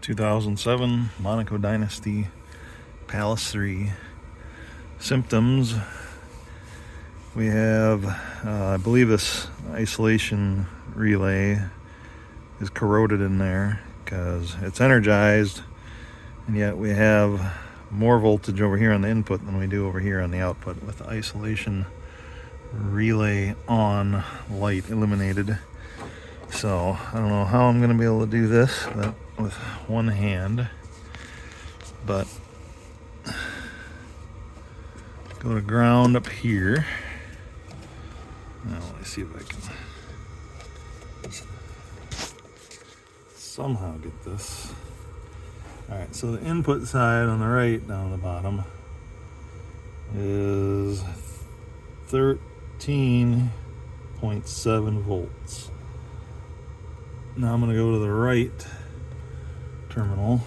2007 Monaco Dynasty Palace 3. Symptoms: we have, I believe this isolation relay is corroded in there because it's energized, and yet we have more voltage over here on the input than we do over here on the output with the isolation relay on, light illuminated. So I don't know how I'm going to be able to do this with one hand, but go to ground up here. Now let me see if I can somehow get this. Alright, so the input side on the right down the bottom is 13.7 volts. Now I'm going to go to the right terminal,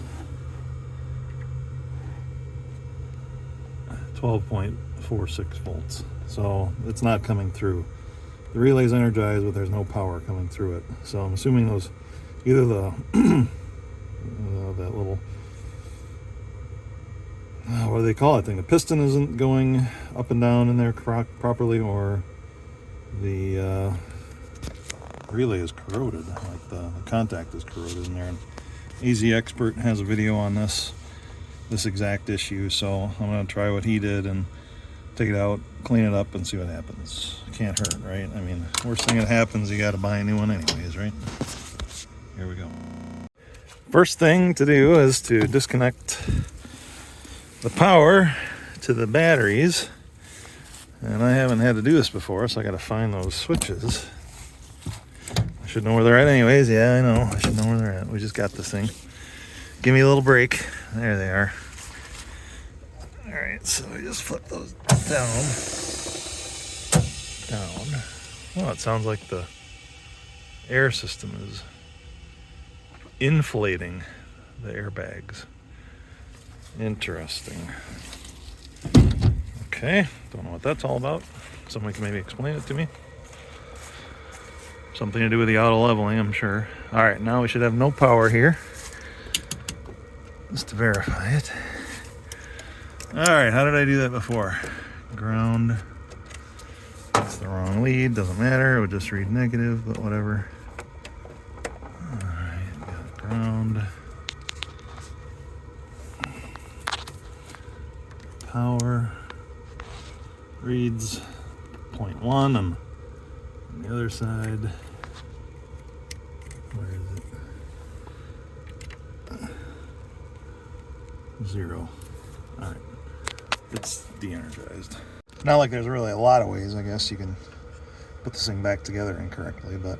12.46 volts. So it's not coming through. The relay's energized, but there's no power coming through it. So I'm assuming those, either the that little, what do they call it thing? The piston isn't going up and down in there properly, or the relay is corroded, like the contact is corroded in there. And AZ Expert has a video on this exact issue, so I'm going to try what he did and take it out, clean it up, and see what happens. Can't hurt, right? I mean, worst thing that happens, you got to buy a new one anyways, right? Here we go. First thing to do is to disconnect the power to the batteries, and I haven't had to do this before, so I got to find those switches. I should know where they're at anyways. Yeah, I know, I should know where they're at. We just got this thing. Give me a little break. There they are. Alright, so we just flip those down. Oh, it sounds like the air system is inflating the airbags. Interesting. Okay, don't know what that's all about. Somebody can maybe explain it to me. Something to do with the auto leveling, I'm sure. Alright, now we should have no power here. Just to verify it. Alright, how did I do that before? Ground. That's the wrong lead, doesn't matter. It would just read negative, but whatever. Alright, got ground. Power reads 0.1 on the other side. Where is it? 0. Alright. It's de-energized. Not like there's really a lot of ways, I guess, you can put this thing back together incorrectly, but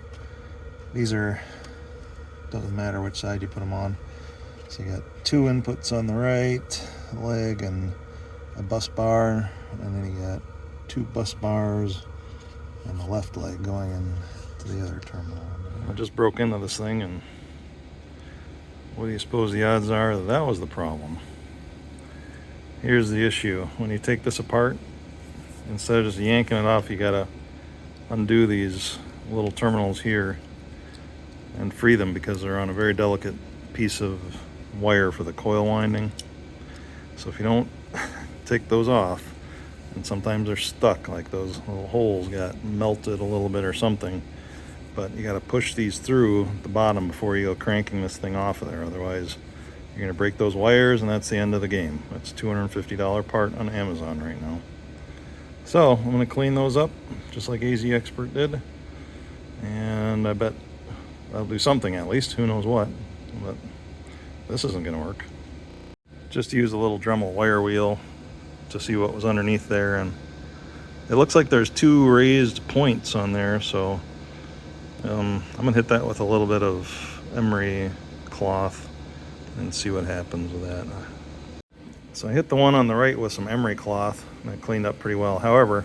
these are, doesn't matter which side you put them on. So you got two inputs on the right leg and a bus bar, and then you got two bus bars and the left leg going into the other terminal. I just broke into this thing, and what do you suppose the odds are that that was the problem? Here's the issue. When you take this apart, instead of just yanking it off, you gotta undo these little terminals here and free them, because they're on a very delicate piece of wire for the coil winding. So if you don't take those off, and sometimes they're stuck, like those little holes got melted a little bit or something, but you got to push these through the bottom before you go cranking this thing off of there. Otherwise you're going to break those wires, and that's the end of the game. That's a $250 part on Amazon right now. So I'm going to clean those up just like AZ Expert did, and I bet I'll do something at least, who knows what, but this isn't going to work. Just use a little Dremel wire wheel to see what was underneath there, and it looks like there's two raised points on there, so I'm gonna hit that with a little bit of emery cloth and see what happens with that. So I hit the one on the right with some emery cloth, and it cleaned up pretty well. However,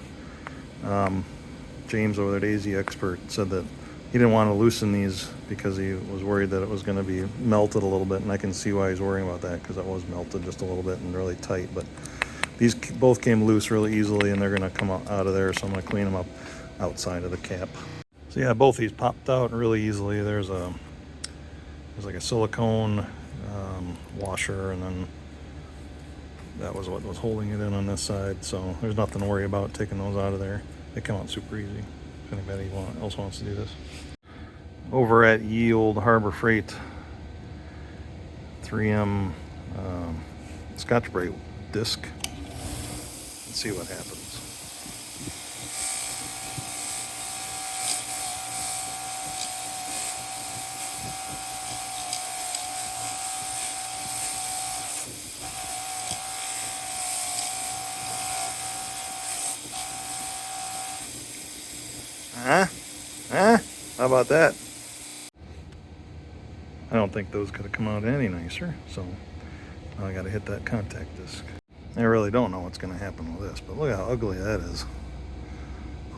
James over there at AZ Expert said that he didn't want to loosen these because he was worried that it was going to be melted a little bit, and I can see why he's worrying about that, because it was melted just a little bit and really tight. But these both came loose really easily, and they're going to come out of there, so I'm going to clean them up outside of the cap. So yeah, both these popped out really easily. There's like a silicone washer, and then that was what was holding it in on this side. So there's nothing to worry about taking those out of there. They come out super easy if anybody else wants to do this. Over at Ye Old Harbor Freight, 3M Scotch-Brite disc. Let's see what happens. How about that? I don't think those could have come out any nicer, so now I gotta hit that contact disc. I really don't know what's gonna happen with this, but look how ugly that is.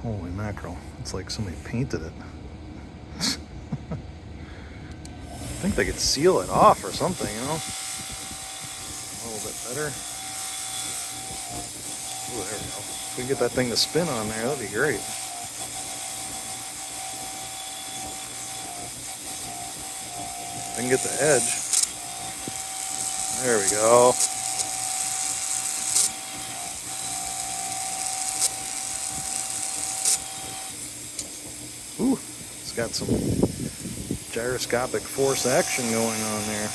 Holy mackerel. It's like somebody painted it. I think they could seal it off or something, you know? A little bit better. Ooh, there we go. If we can get that thing to spin on there, that'd be great. I can get the edge. There we go. Ooh, it's got some gyroscopic force action going on there.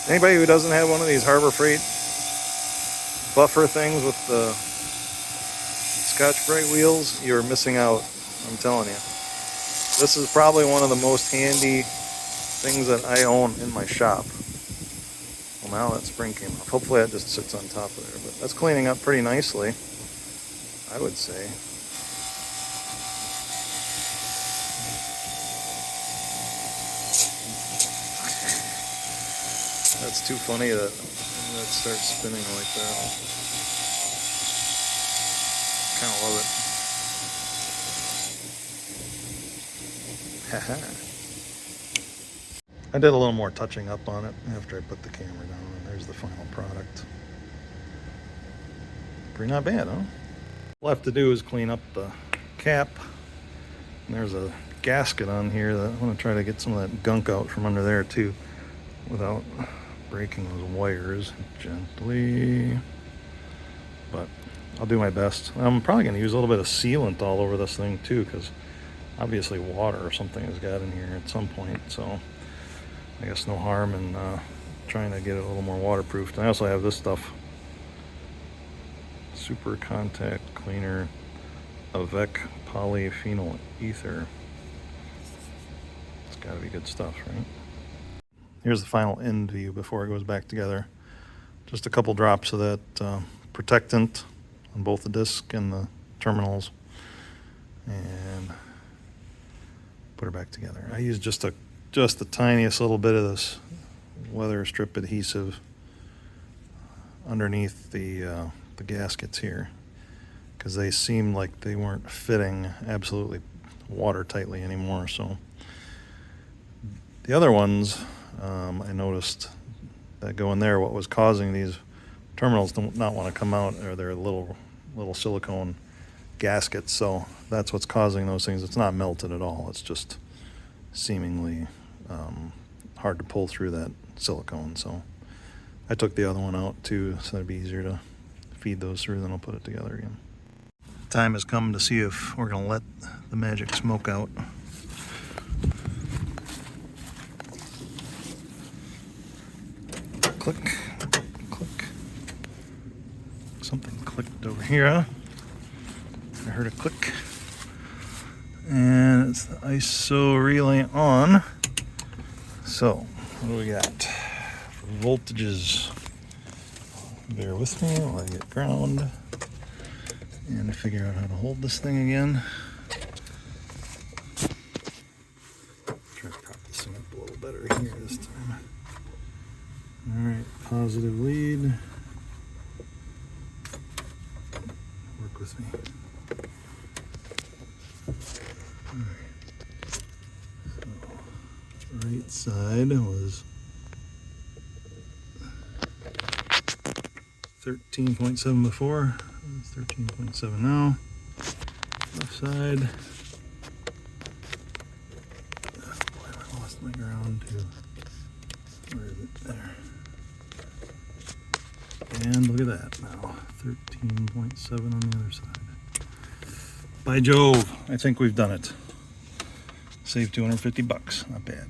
Anybody who doesn't have one of these Harbor Freight buffer things with the Scotch-Brite wheels, you're missing out, I'm telling you. This is probably one of the most handy things that I own in my shop. Well, now that spring came off. Hopefully that just sits on top of there, but that's cleaning up pretty nicely, I would say. That's too funny that starts spinning like that. Kind of love it. Haha. I did a little more touching up on it after I put the camera down, and there's the final product. Pretty not bad, huh? All I have to do is clean up the cap. And there's a gasket on here that I want to try to get some of that gunk out from under there too, without breaking those wires gently, but I'll do my best. I'm probably going to use a little bit of sealant all over this thing too, because obviously water or something has got in here at some point, so I guess no harm in trying to get it a little more waterproof. And I also have this stuff, Super Contact Cleaner Avec Polyphenol Ether. It's got to be good stuff, right? Here's the final end view before it goes back together. Just a couple drops of that protectant on both the disc and the terminals, and put her back together. I use just the tiniest little bit of this weather strip adhesive underneath the gaskets here, because they seemed like they weren't fitting absolutely watertightly anymore. So the other ones, I noticed that go in there, what was causing these terminals to not want to come out are their little silicone gaskets. So that's what's causing those things. It's not melted at all. It's just seemingly hard to pull through that silicone. So I took the other one out too, so it'd be easier to feed those through, then I'll put it together again. Time has come to see if we're going to let the magic smoke out. Click, click. Something clicked over here, huh? I heard a click. And it's the ISO relay on. So, what do we got? Voltages. Bear with me while I get ground and figure out how to hold this thing again. Try to prop this thing up a little better here this time. Alright, positive lead. Work with me. Alright. So, right side was 13.7 before. It's 13.7 now. Left side. Oh boy, I lost my ground too. Where is it? There. And look at that now. 13.7 on the other side. By Jove, I think we've done it. Saved 250 bucks. Not bad.